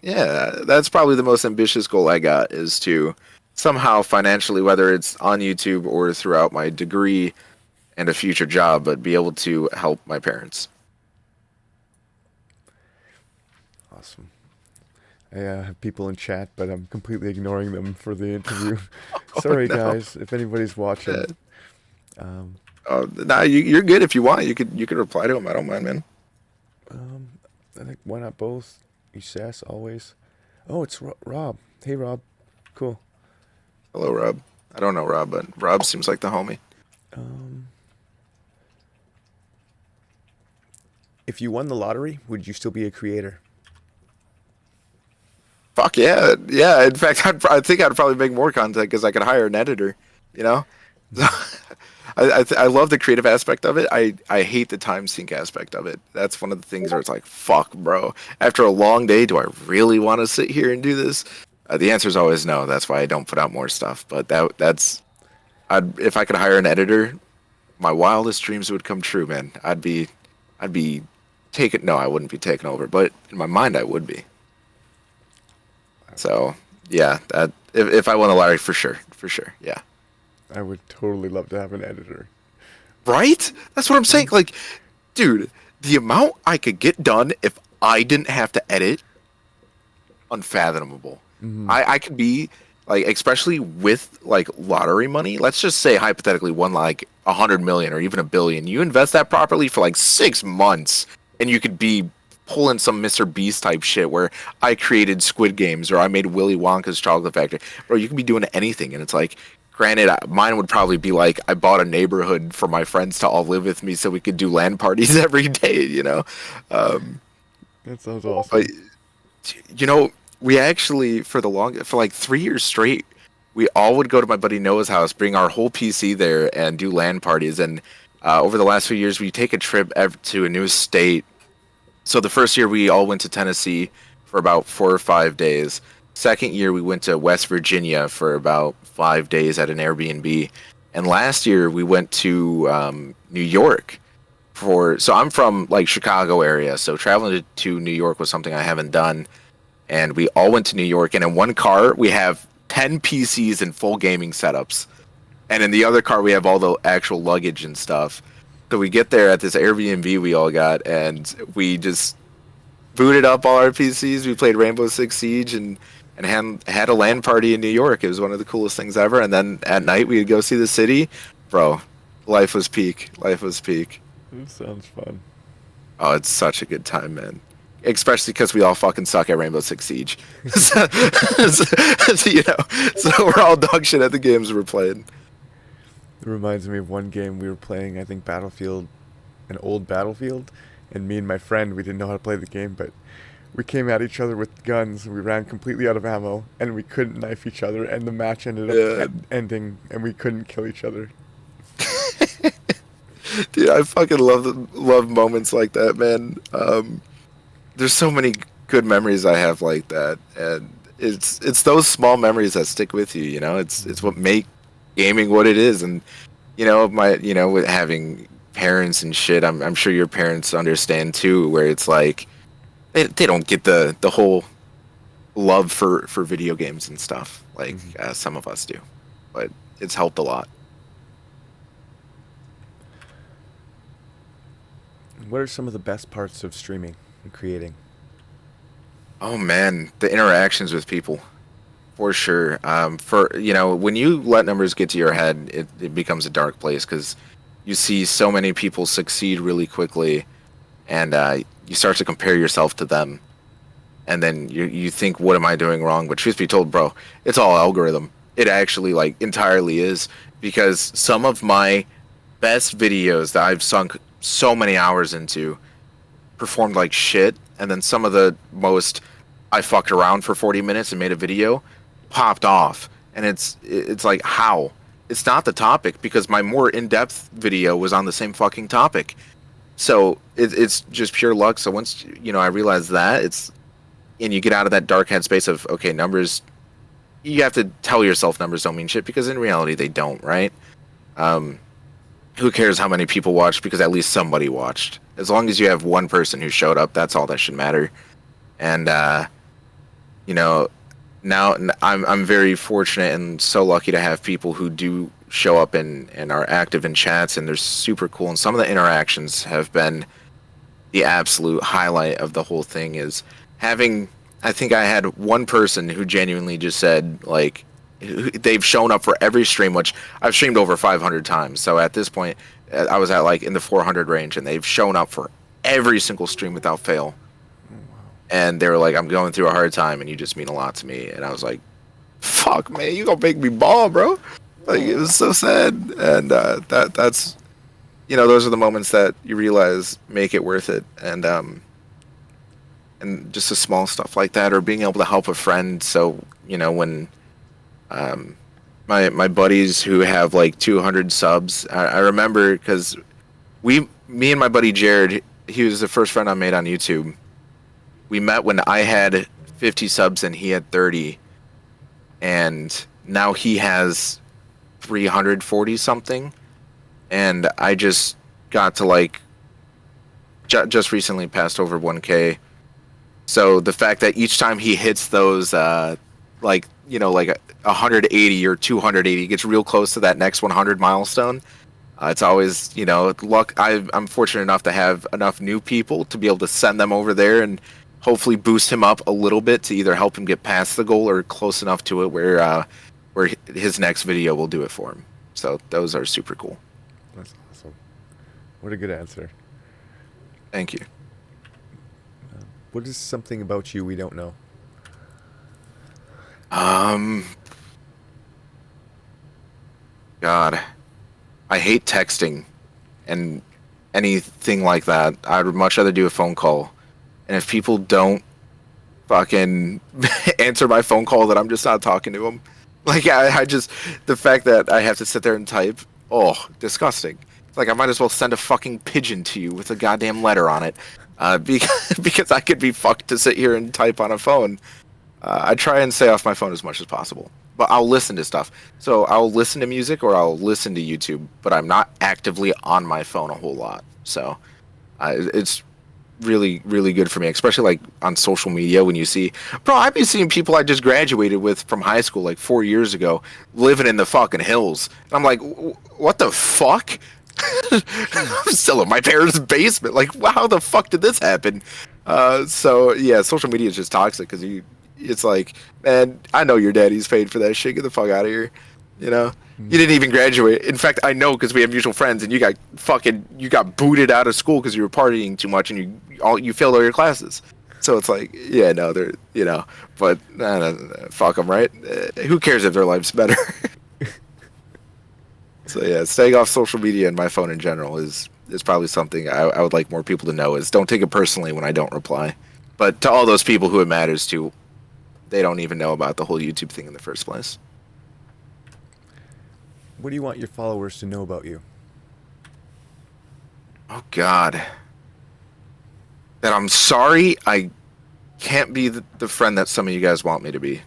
yeah, that's probably the most ambitious goal I got is to somehow financially, whether it's on YouTube or throughout my degree and a future job, but be able to help my parents. Awesome. I have people in chat, but I'm completely ignoring them for the interview. Oh Sorry, no. guys, if anybody's watching. Um, Oh, nah, you're good if you want. You could reply to him. I don't mind, man. um, I think why not both? You sass always. Oh, it's Rob. Hey, Rob. Cool. Hello, Rob. I don't know Rob, but Rob seems like the homie. Um, if you won the lottery, would you still be a creator? Fuck yeah, yeah. In fact, I think I'd probably make more content because I could hire an editor. You know, so, Mhm. I love the creative aspect of it. I hate the time sink aspect of it. That's one of the things where it's like, fuck, bro. After a long day, do I really want to sit here and do this? The answer is always no. That's why I don't put out more stuff. But that's if I could hire an editor, my wildest dreams would come true, man. I'd be taken. No, I wouldn't be taken over, but in my mind, I would be. So yeah, that if I won the lottery, for sure, yeah. I would totally love to have an editor. Right? That's what I'm saying. Like, dude, the amount I could get done if I didn't have to edit, unfathomable. Mm-hmm. I could be like, especially with like lottery money. Let's just say hypothetically won like 100 million or even a billion. You invest that properly for like 6 months, and you could be pulling some Mr. Beast type shit where I created Squid Games or I made Willy Wonka's Chocolate Factory. Bro, you can be doing anything, and it's like. Granted, mine would probably be like I bought a neighborhood for my friends to all live with me, so we could do LAN parties every day. Um, That sounds but awesome. you know, we actually for like 3 years straight, we all would go to my buddy Noah's house, bring our whole PC there, and do LAN parties. And over the last few years, we take a trip to a new state. So the first year we all went to Tennessee for about 4 or 5 days. Second year we went to West Virginia for about 5 days at an Airbnb. And last year we went to New York for. So I'm from like Chicago area, so traveling to New York was something I haven't done. And we all went to New York, and in one car we have 10 PCs and full gaming setups, and in the other car we have all the actual luggage and stuff. So we get there at this Airbnb we all got, and we just booted up all our PCs. We played Rainbow Six Siege and had a LAN party in New York. It was one of the coolest things ever. And then at night we'd go see the city. Bro, life was peak. Life was peak. That sounds fun. Oh, it's such a good time, man. Especially because we all fucking suck at Rainbow Six Siege. So we're all dog shit at the games we're playing. It reminds me of one game we were playing, I think Battlefield, an old Battlefield, and me and my friend, we didn't know how to play the game, but we came at each other with guns, and we ran completely out of ammo, and we couldn't knife each other, and the match ended up Yeah. ending, and we couldn't kill each other. Dude, I fucking love moments like that, man. There's so many good memories I have like that, and it's those small memories that stick with you. It's Hmm. what make gaming what it is, and with having parents and shit. I'm sure your parents understand too, where it's like they don't get the whole love for video games and stuff like Hmm. some of us do, but it's helped a lot. What are some of the best parts of streaming and creating? Oh man, the interactions with people. For sure. When you let numbers get to your head, it becomes a dark place because you see so many people succeed really quickly, and you start to compare yourself to them, and then you think, what am I doing wrong? But truth be told, bro, it's all algorithm. It actually like entirely is because some of my best videos that I've sunk so many hours into performed like shit, and then some of the most I fucked around for 40 minutes and made a video popped off, and it's like how it's not the topic because my more in-depth video was on the same fucking topic, so it's just pure luck. So once I realized that and you get out of that dark headspace of okay, numbers, you have to tell yourself numbers don't mean shit because in reality they don't, right? Who cares how many people watched, because at least somebody watched. As long as you have one person who showed up, that's all that should matter. And you know, now I'm very fortunate and so lucky to have people who do show up and are active in chats, and they're super cool. And some of the interactions have been the absolute highlight of the whole thing. Is having, I think I had one person who genuinely just said, like, they've shown up for every stream, which I've streamed over 500 times. So at this point, I was at like in the 400 range, and they've shown up for every single stream without fail. And they were like, I'm going through a hard time, and you just mean a lot to me. And I was like, fuck, man, you gonna make me ball, bro. Like, it was so sad. And that's, those are the moments that you realize make it worth it. And just the small stuff like that, or being able to help a friend. So, when my buddies who have like 200 subs, I remember, because me and my buddy Jared, he was the first friend I made on YouTube. We met when I had 50 subs and he had 30, and now he has 340 something, and I just got to like just recently passed over 1K. So the fact that each time he hits those like 180 or 280, gets real close to that next 100 milestone. It's always, luck. I'm fortunate enough to have enough new people to be able to send them over there and hopefully boost him up a little bit to either help him get past the goal or close enough to it where his next video will do it for him. So those are super cool. That's awesome. What a good answer. Thank you. What is something about you we don't know? God, I hate texting and anything like that. I'd much rather do a phone call. And if people don't fucking answer my phone call, that I'm just not talking to them. Like, I just, the fact that I have to sit there and type, oh, disgusting. It's like I might as well send a fucking pigeon to you with a goddamn letter on it, because I could be fucked to sit here and type on a phone. I try and stay off my phone as much as possible, but I'll listen to stuff. So I'll listen to music or I'll listen to YouTube, but I'm not actively on my phone a whole lot. So it's really, really good for me, especially like on social media when you see, bro, I've been seeing people I just graduated with from high school like 4 years ago living in the fucking hills. And I'm like, what the fuck? I'm still in my parents' basement. Like, how the fuck did this happen? So yeah, social media is just toxic because it's like, man, I know your daddy's paid for that shit. Get the fuck out of here. You didn't even graduate. In fact, I know because we have mutual friends, and you got booted out of school because you were partying too much, and you failed all your classes. So it's like, yeah, no, they're, but fuck them, right? Who cares if their life's better? So yeah, staying off social media and my phone in general is probably something I would like more people to know. Is don't take it personally when I don't reply. But to all those people who it matters to, they don't even know about the whole YouTube thing in the first place. What do you want your followers to know about you? Oh God, that I'm sorry I can't be the friend that some of you guys want me to be,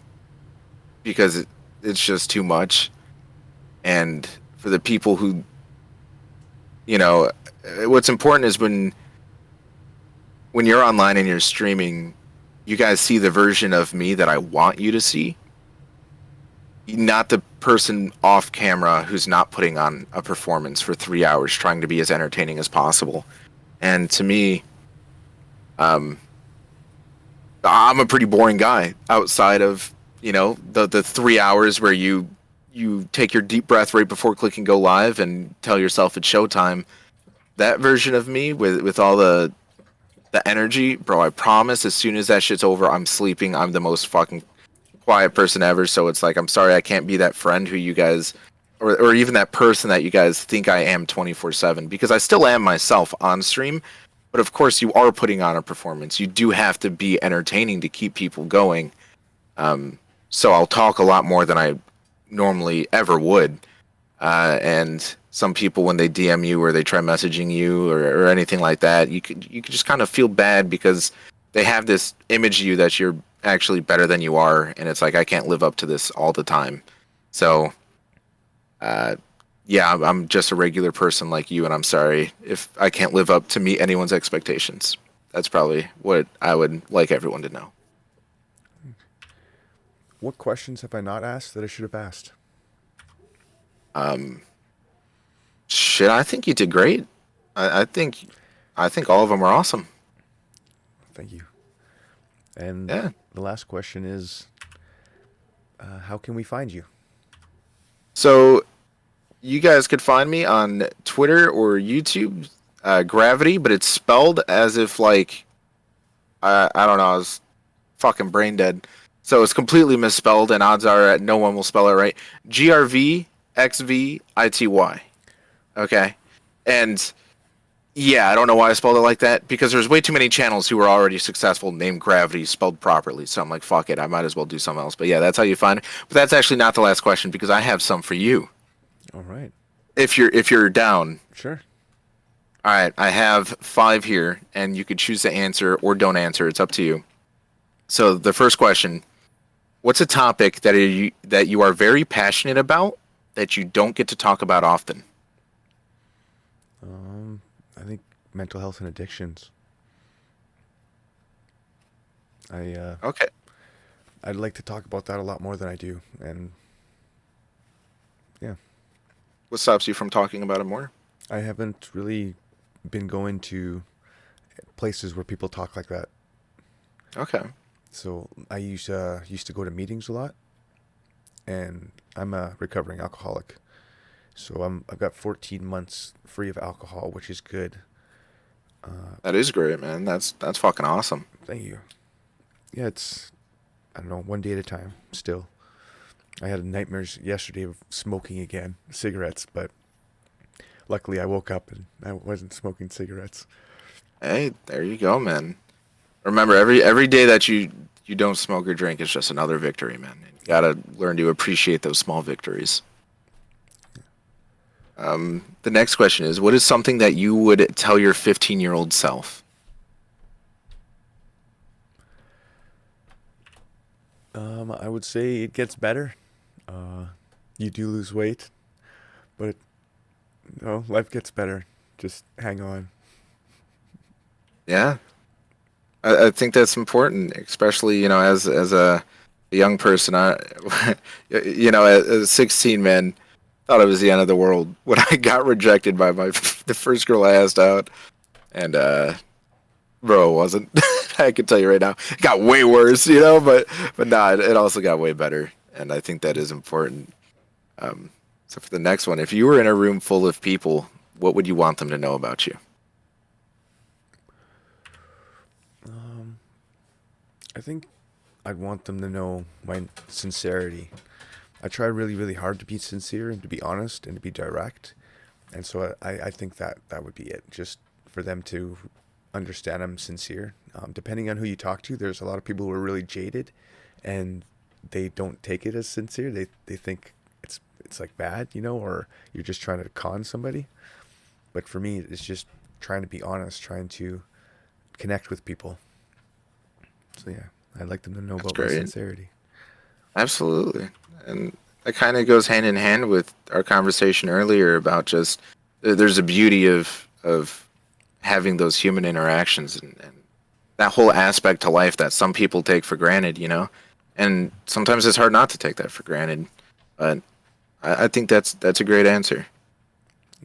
because it's just too much. And for the people who, what's important is when you're online and you're streaming, you guys see the version of me that I want you to see, not the person off camera who's not putting on a performance for 3 hours trying to be as entertaining as possible. And to me, I'm a pretty boring guy outside of, the 3 hours where you take your deep breath right before clicking go live and tell yourself it's showtime. That version of me with all the energy, bro, I promise as soon as that shit's over, I'm sleeping. I'm the most fucking quiet person ever. So it's like, I'm sorry I can't be that friend who you guys, or even that person that you guys think I am 24/7, because I still am myself on stream. But of course you are putting on a performance. You do have to be entertaining to keep people going. So I'll talk a lot more than I normally ever would. And some people, when they DM you or they try messaging you or anything like that, you could just kind of feel bad because they have this image of you that you're actually better than you are, and it's like, I can't live up to this all the time. So yeah, I'm just a regular person like you, and I'm sorry if I can't live up to meet anyone's expectations. That's probably what I would like everyone to know. What questions have I not asked that I should have asked? Um, Shit, I think you did great. I think, I think all of them were awesome. Thank you. And Yeah. the last question is, how can we find you? So you guys could find me on Twitter or YouTube, Gravity, but it's spelled as if like I don't know, I was fucking brain dead. So it's completely misspelled, and odds are no one will spell it right. GRVXVITY. Okay, and yeah, I don't know why I spelled it like that because there's way too many channels who are already successful named Gravity spelled properly. So I'm like, fuck it, I might as well do something else. But yeah, that's how you find it. But that's actually not the last question because I have some for you. All right. If you're down, Sure. all right, I have five here, and you could choose to answer or don't answer. It's up to you. So the first question: what's a topic that you are very passionate about that you don't get to talk about often? I think mental health and addictions. I Okay. I'd like to talk about that a lot more than I do, and yeah, What stops you from talking about it more? I haven't really been going to places where people talk like that. Okay. So I used to go to meetings a lot, and I'm a recovering alcoholic. So I've got 14 months free of alcohol, which is good. That is great, man. That's fucking awesome. Thank you. Yeah, it's I don't know, one day at a time. Still, I had nightmares yesterday of smoking again, cigarettes, but luckily I woke up and I wasn't smoking cigarettes. Hey, there you go, man. Remember, every day that you don't smoke or drink is just another victory, man. You gotta learn to appreciate those small victories. The next question is, what is something that you would tell your 15-year-old self? I would say it gets better. Uh, you do lose weight, but no, life gets better. Just hang on. Yeah, I think that's important, especially as a young person. At 16, man, thought it was the end of the world when I got rejected by my the first girl I asked out, and bro, it wasn't. I can tell you right now, it got way worse, but nah, it also got way better, and I think that is important. Um, so for the next one, if you were in a room full of people, what would you want them to know about you? Um, I think I'd want them to know my sincerity. I try really, really hard to be sincere and to be honest and to be direct. And so I think that that would be it. Just for them to understand I'm sincere. Depending on who you talk to, there's a lot of people who are really jaded and they don't take it as sincere. They think it's like bad, or you're just trying to con somebody. But for me, it's just trying to be honest, trying to connect with people. So yeah, I'd like them to know That's about my great. sincerity. Absolutely. And that kind of goes hand in hand with our conversation earlier about just there's a beauty of having those human interactions and that whole aspect to life that some people take for granted, And sometimes it's hard not to take that for granted. But I think that's a great answer.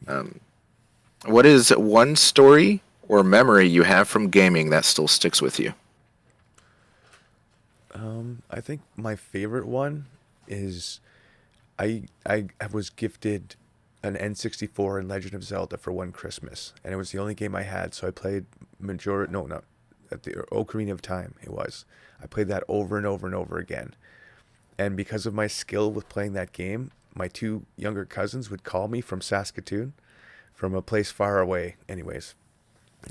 Um, what is one story or memory you have from gaming that still sticks with you? I think my favorite one is I was gifted an N64 in Legend of Zelda for one Christmas, and it was the only game I had. So I played majority no not at the Ocarina of Time. It was I played that over and over and over again, and because of my skill with playing that game, my two younger cousins would call me from Saskatoon, from a place far away, anyways,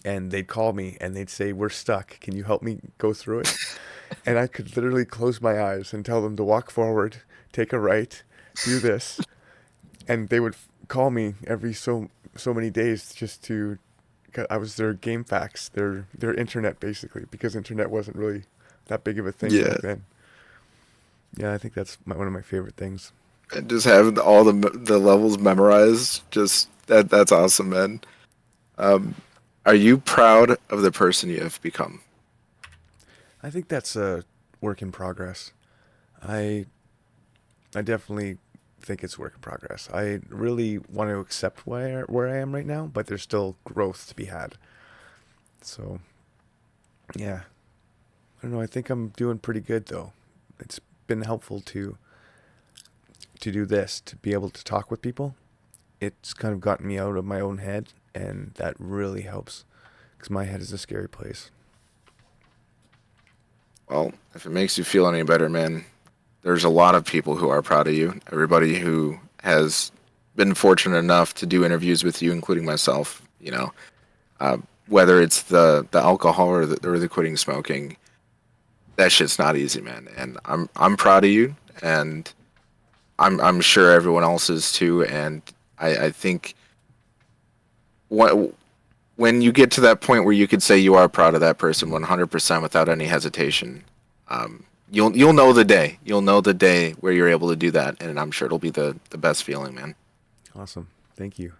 and they'd call me and they'd say, "We're stuck. Can you help me go through it?" And I could literally close my eyes and tell them to walk forward, take a right, do this, and they would call me every so many days just to. I was their game fax, their internet basically, because internet wasn't really that big of a thing Yeah. back then. Yeah, I think that's one of my favorite things. and just have all the levels memorized. Just that's awesome, man. Um, are you proud of the person you have become? I think that's a work in progress. I I definitely think it's work in progress. I really want to accept where I am right now, but there's still growth to be had. So yeah, I don't know. I think I'm doing pretty good though. It's been helpful to do this, to be able to talk with people. It's kind of gotten me out of my own head, and that really helps because my head is a scary place. Well, if it makes you feel any better, man, there's a lot of people who are proud of you. Everybody who has been fortunate enough to do interviews with you, including myself. Whether it's the alcohol or the quitting smoking, that shit's not easy, man. And I'm proud of you, and I'm sure everyone else is too. And I think what when you get to that point where you could say you are proud of that person 100% without any hesitation, you'll know the day. You'll know the day where you're able to do that, and I'm sure it'll be the best feeling, man. Awesome. Thank you.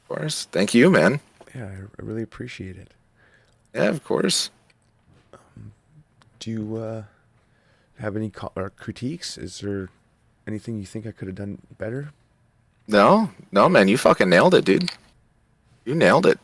Of course. Thank you, man. Yeah, I really appreciate it. Yeah, of course. Do you have any or critiques? Is there anything you think I could have done better? No, no, man, you fucking nailed it, dude. You nailed it.